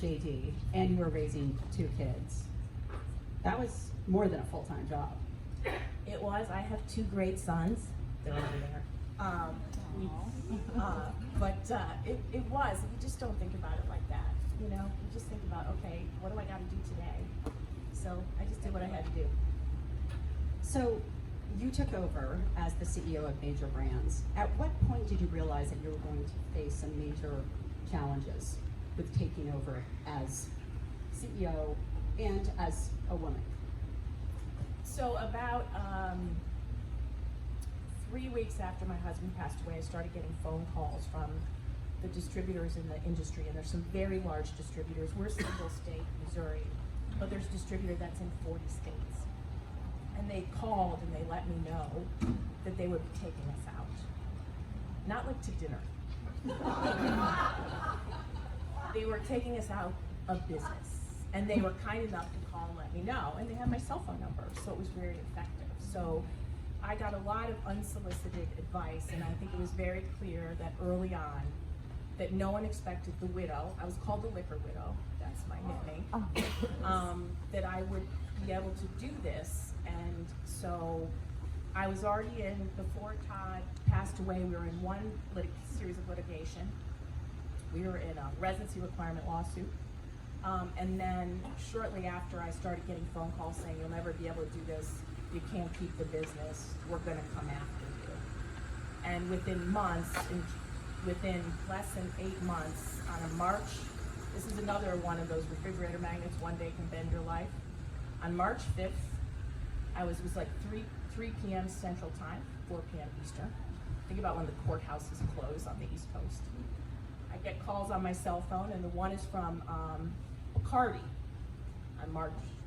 JD and you were raising 2 kids. That was more than a full-time job. It was. I have 2 great sons. They're over there. It was. You just don't think about it like that. You know, you just think about, okay, what do I got to do today? So I just did what I had to do. So you took over as the CEO of Major Brands. At what point did you realize that you were going to face some major challenges with taking over as CEO and as a woman? So about 3 weeks after my husband passed away, I started getting phone calls from the distributors in the industry, and there's some very large distributors. We're single state, Missouri, but there's a distributor that's in 40 states. And they called and they let me know that they would be taking us out. Not like to dinner. They were taking us out of business. And they were kind enough to call and let me know. And they had my cell phone number, so it was very effective. So I got a lot of unsolicited advice, and I think it was very clear that early on that no one expected the widow, I was called the liquor widow, that's my nickname, that I would be able to do this. And so I was already in, before Todd passed away, we were in one series of litigation. We were in a residency requirement lawsuit. And then shortly after, I started getting phone calls saying, you'll never be able to do this, you can't keep the business, we're gonna come after you. And within months, within less than 8 months, on a March, this is another one of those refrigerator magnets, one day can bend your life. On March 5th, it was like 3 p.m. Central Time, 4 p.m. Eastern. Think about when the courthouses close on the East Coast. I get calls on my cell phone, and the one is from Bacardi on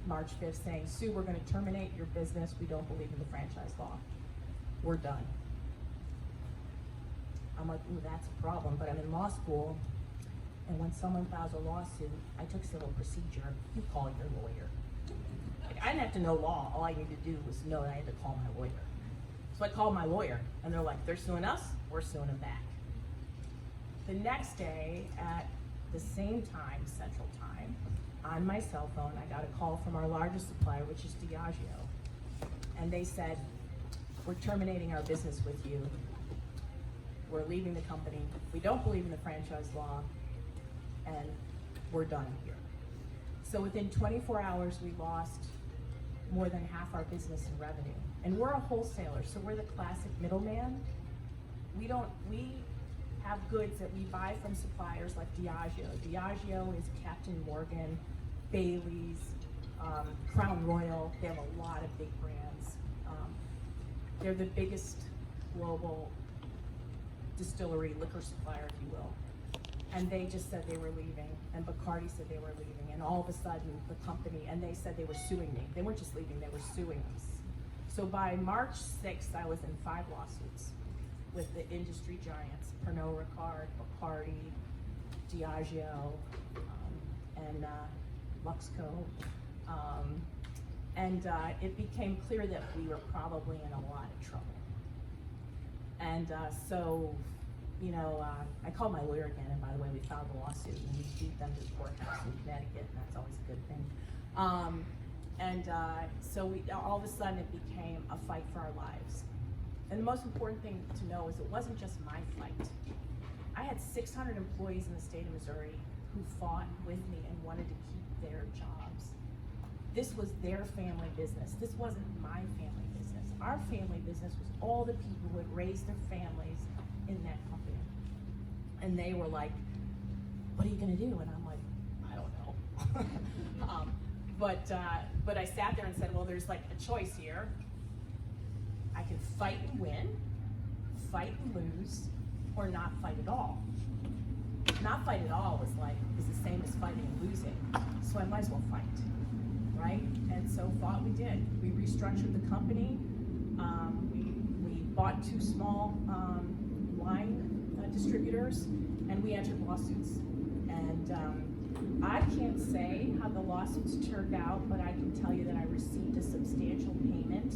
March 5th saying, Sue, we're going to terminate your business. We don't believe in the franchise law. We're done. I'm like, ooh, that's a problem, but I'm in law school, and when someone files a lawsuit, I took civil procedure. You call your lawyer. Like, I didn't have to know law. All I needed to do was know that I had to call my lawyer. So I called my lawyer, and they're like, they're suing us, we're suing them back. The next day, at the same time, Central Time, on my cell phone, I got a call from our largest supplier, which is Diageo. And they said, we're terminating our business with you. We're leaving the company. We don't believe in the franchise law, and we're done here. So within 24 hours, we lost more than half our business in revenue. And we're a wholesaler, so we're the classic middleman. We have goods that we buy from suppliers like Diageo. Diageo is Captain Morgan, Bailey's, Crown Royal. They have a lot of big brands. They're the biggest global distillery liquor supplier, if you will. And they just said they were leaving, and Bacardi said they were leaving, and all of a sudden the company, and they said they were suing me. They weren't just leaving, they were suing us. So by March 6th, I was in 5 lawsuits with the industry giants, Pernod Ricard, Bacardi, Diageo, and Luxco. It became clear that we were probably in a lot of trouble. And so, you know, I called my lawyer again, and by the way, we filed a lawsuit, and we beat them to the courthouse in Connecticut, and that's always a good thing. So all of a sudden, it became a fight for our lives. And the most important thing to know is it wasn't just my fight. I had 600 employees in the state of Missouri who fought with me and wanted to keep their jobs. This was their family business. This wasn't my family business. Our family business was all the people who had raised their families in that company. And they were like, what are you gonna do? And I'm like, I don't know. But I sat there and said, well, there's like a choice here. I can fight and win, fight and lose, or not fight at all. Not fight at all is the same as fighting and losing, so I might as well fight, right? And so fought we did. We restructured the company. We bought 2 small wine distributors, and we entered lawsuits. And I can't say how the lawsuits turned out, but I can tell you that I received a substantial payment,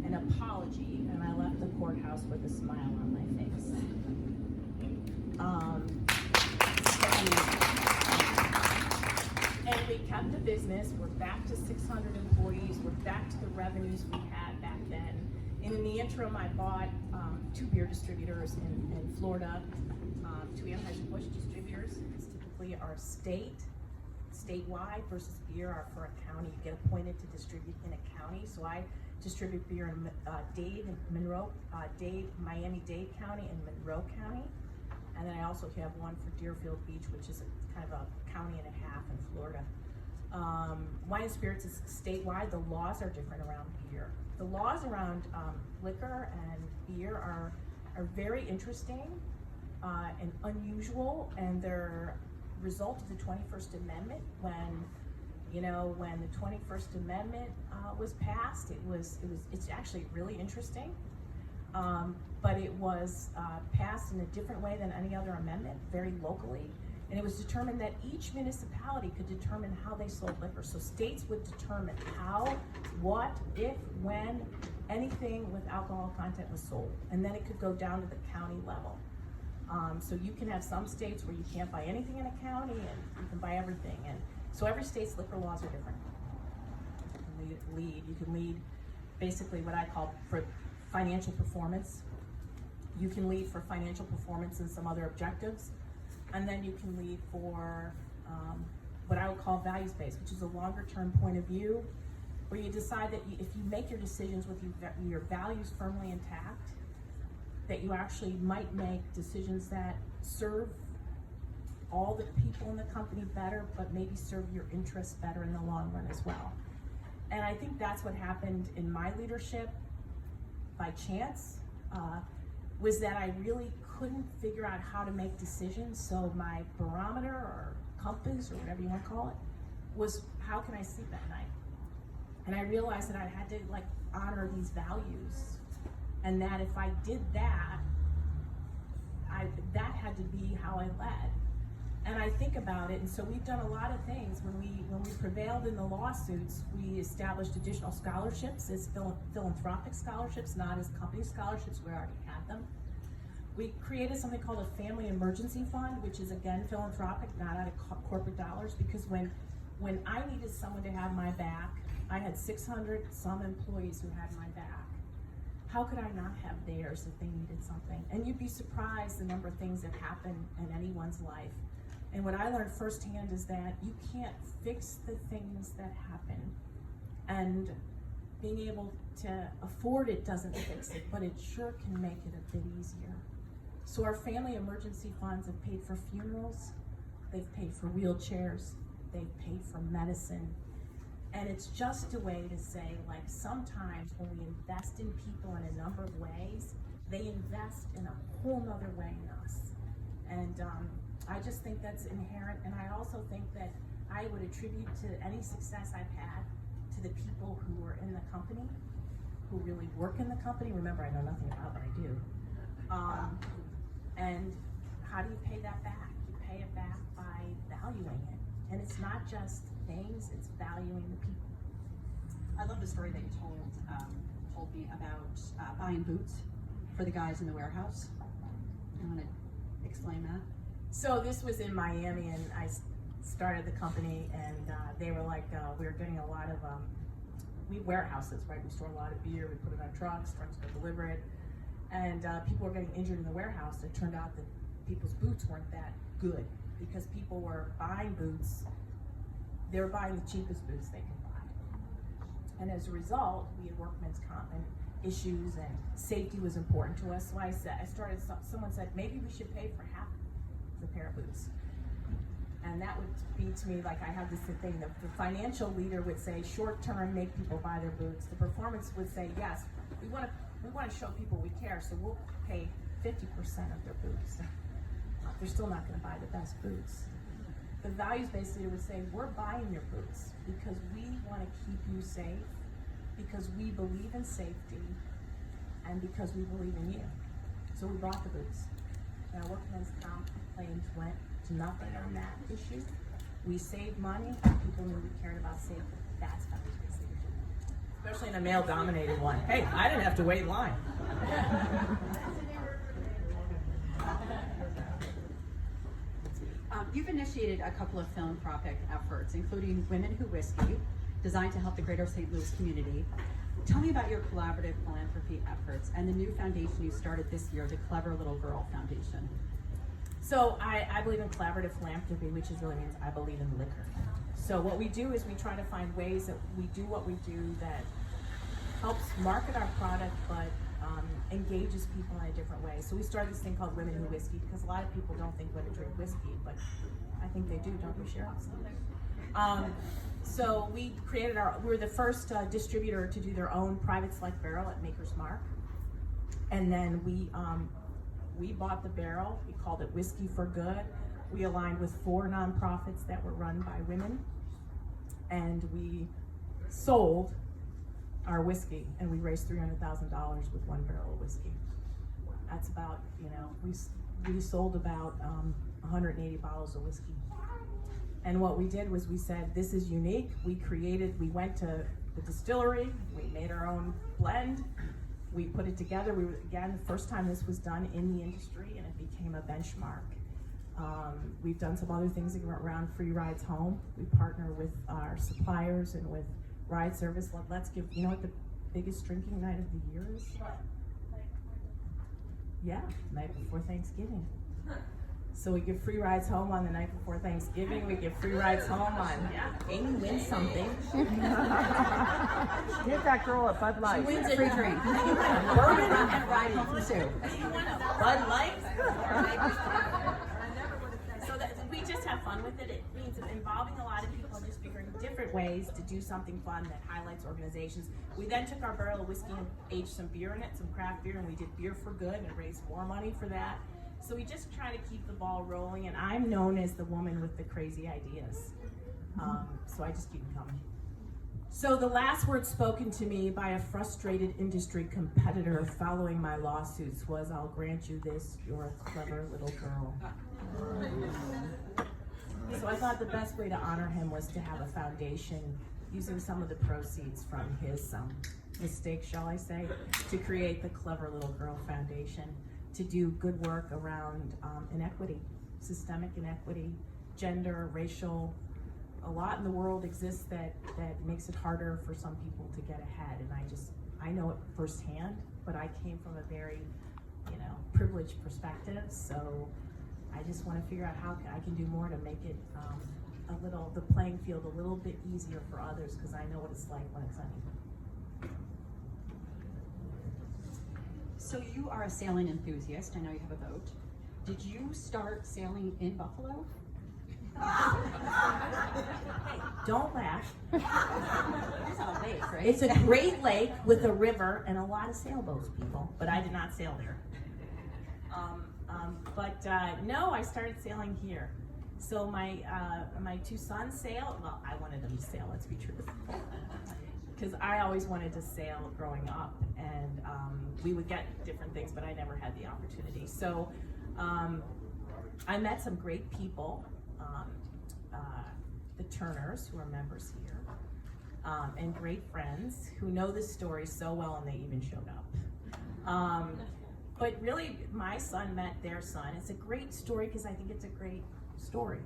an apology, and I left the courthouse with a smile on my face. kept the business, we're back to 600 employees, we're back to the revenues we had back then. And in the interim, I bought 2 beer distributors in Florida, 2 Anheuser-Busch distributors. It's typically our statewide versus beer are for a county. You get appointed to distribute in a county. So I distribute beer in Miami-Dade County and Monroe County. And then I also have one for Deerfield Beach, which is kind of a county and a half in Florida. Wine and spirits is statewide. The laws are different around beer. The laws around liquor and beer are very interesting and unusual, and they're result of the 21st Amendment. When the 21st Amendment was passed, it's actually really interesting. But it was passed in a different way than any other amendment, very locally. And it was determined that each municipality could determine how they sold liquor. So states would determine how, what, if, when, anything with alcohol content was sold. And then it could go down to the county level. So you can have some states where you can't buy anything in a county and you can buy everything. And so every state's liquor laws are different. You can lead basically what I call for financial performance. You can lead for financial performance and some other objectives. And then you can lead for what I would call values-based, which is a longer-term point of view, where you decide that if you make your decisions with your values firmly intact, that you actually might make decisions that serve all the people in the company better, but maybe serve your interests better in the long run as well. And I think that's what happened in my leadership by chance, was that I really couldn't figure out how to make decisions. So my barometer or compass or whatever you want to call it was, how can I sleep at night? And I realized that I had to honor these values, and that if I did that, that had to be how I led. And I think about it, and so we've done a lot of things. When we prevailed in the lawsuits, we established additional scholarships as philanthropic scholarships, not as company scholarships. We already had them. We created something called a family emergency fund, which is again philanthropic, not out of corporate dollars, because when I needed someone to have my back, I had 600 some employees who had my back. How could I not have theirs if they needed something? And you'd be surprised the number of things that happen in anyone's life. And what I learned firsthand is that you can't fix the things that happen. And being able to afford it doesn't fix it, but it sure can make it a bit easier. So our family emergency funds have paid for funerals, they've paid for wheelchairs, they've paid for medicine. And it's just a way to say, sometimes when we invest in people in a number of ways, they invest in a whole nother way in us. And I just think that's inherent, and I also think that I would attribute to any success I've had to the people who are in the company, who really work in the company. Remember, I know nothing about what I do. And how do you pay that back? You pay it back by valuing it. And it's not just things, it's valuing the people. I love the story that you told me about buying boots for the guys in the warehouse. You want to explain that? So this was in Miami, and I started the company, and they were we were getting a lot of, we have warehouses, right? We store a lot of beer, we put it on trucks go deliver it, and people were getting injured in the warehouse. It turned out that people's boots weren't that good, because people were buying boots, they were buying the cheapest boots they could buy. And as a result, we had workmen's comp and issues, and safety was important to us. So someone said, maybe we should pay for half the pair of boots. And that would be to me I have this thing, the financial leader would say short term, make people buy their boots. The performance would say, yes, we want to show people we care, so we'll pay 50% of their boots. They're still not going to buy the best boots. The values-based leader would say, we're buying your boots because we want to keep you safe, because we believe in safety, and because we believe in you. So we bought the boots. Now workmen's comp claims went to nothing on that issue. We saved money, and people knew we cared about safety. That's values-based leadership. Especially in a male-dominated one. Hey, I didn't have to wait in line. You've initiated a couple of philanthropic efforts, including Women Who Whiskey, designed to help the greater St. Louis community. Tell me about your collaborative philanthropy efforts and the new foundation you started this year, the Clever Little Girl Foundation. So I believe in collaborative philanthropy, which really means I believe in liquor. So what we do is we try to find ways that we do what we do that helps market our product, but engages people in a different way. So we started this thing called Women Who Whiskey because a lot of people don't think women drink whiskey, but I think they do, don't you, Cheryl? So we created we were the first distributor to do their own private select barrel at Maker's Mark. And then we bought the barrel, we called it Whiskey for Good. We aligned with 4 nonprofits that were run by women, and we sold our whiskey, and we raised $300,000 with 1 barrel of whiskey. That's about, we sold about 180 bottles of whiskey. And what we did was we said, this is unique. We went to the distillery, we made our own blend, we put it together. Again, the first time this was done in the industry, and it became a benchmark. We've done some other things around free rides home. We partner with our suppliers and with ride service. Let's give, you know what the biggest drinking night of the year is? Yeah, night before Thanksgiving. So we give free rides home on the night before Thanksgiving. We give free rides home on, Amy wins something. Give that girl a Bud Light. She wins a free drink. Bourbon and a ride home from Sue. Bud Light. So we just have fun with it. It means involving a lot of people and just figuring different ways to do something fun that highlights organizations. We then took our barrel of whiskey and aged some beer in it, some craft beer, and we did Beer for Good and raised more money for that. So we just try to keep the ball rolling, and I'm known as the woman with the crazy ideas. So I just keep them coming. So the last word spoken to me by a frustrated industry competitor following my lawsuits was, I'll grant you this, you're a clever little girl. So I thought the best way to honor him was to have a foundation using some of the proceeds from his mistakes, shall I say, to create the Clever Little Girl Foundation, to do good work around inequity, systemic inequity, gender, racial. A lot in the world exists that makes it harder for some people to get ahead, and I know it firsthand, but I came from a very, privileged perspective, so I just want to figure out how I can do more to make it the playing field a little bit easier for others, because I know what it's like when it's uneven. So you are a sailing enthusiast. I know you have a boat. Did you start sailing in Buffalo? Hey, don't laugh. It's a lake, right? It's a great lake with a river and a lot of sailboats, people, but I did not sail there. No, I started sailing here. So my 2 sons sail. Well, I wanted them to sail, let's be truthful. Because I always wanted to sail growing up, and we would get different things, but I never had the opportunity. So I met some great people, the Turners, who are members here, and great friends who know this story so well, and they even showed up. But really, my son met their son. It's a great story because I think it's a great story.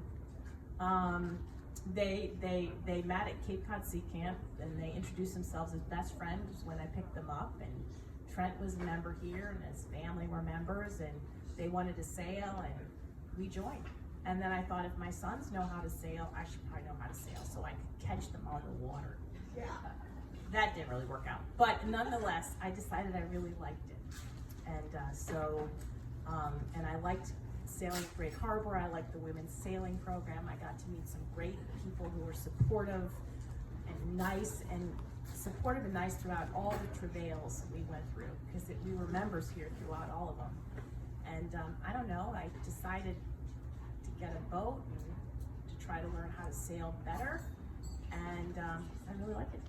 They met at Cape Cod Sea Camp, and they introduced themselves as best friends when I picked them up, and Trent was a member here, and his family were members, and they wanted to sail, and we joined. And then I thought, if my sons know how to sail, I should probably know how to sail, so I could catch them on the water. Yeah. That didn't really work out, but nonetheless, I decided I really liked it. And I liked sailing at Great Harbor. I liked the women's sailing program. I got to meet some great people who were supportive and nice throughout all the travails we went through, because we were members here throughout all of them. And I don't know, I decided to get a boat and to try to learn how to sail better, and I really like it.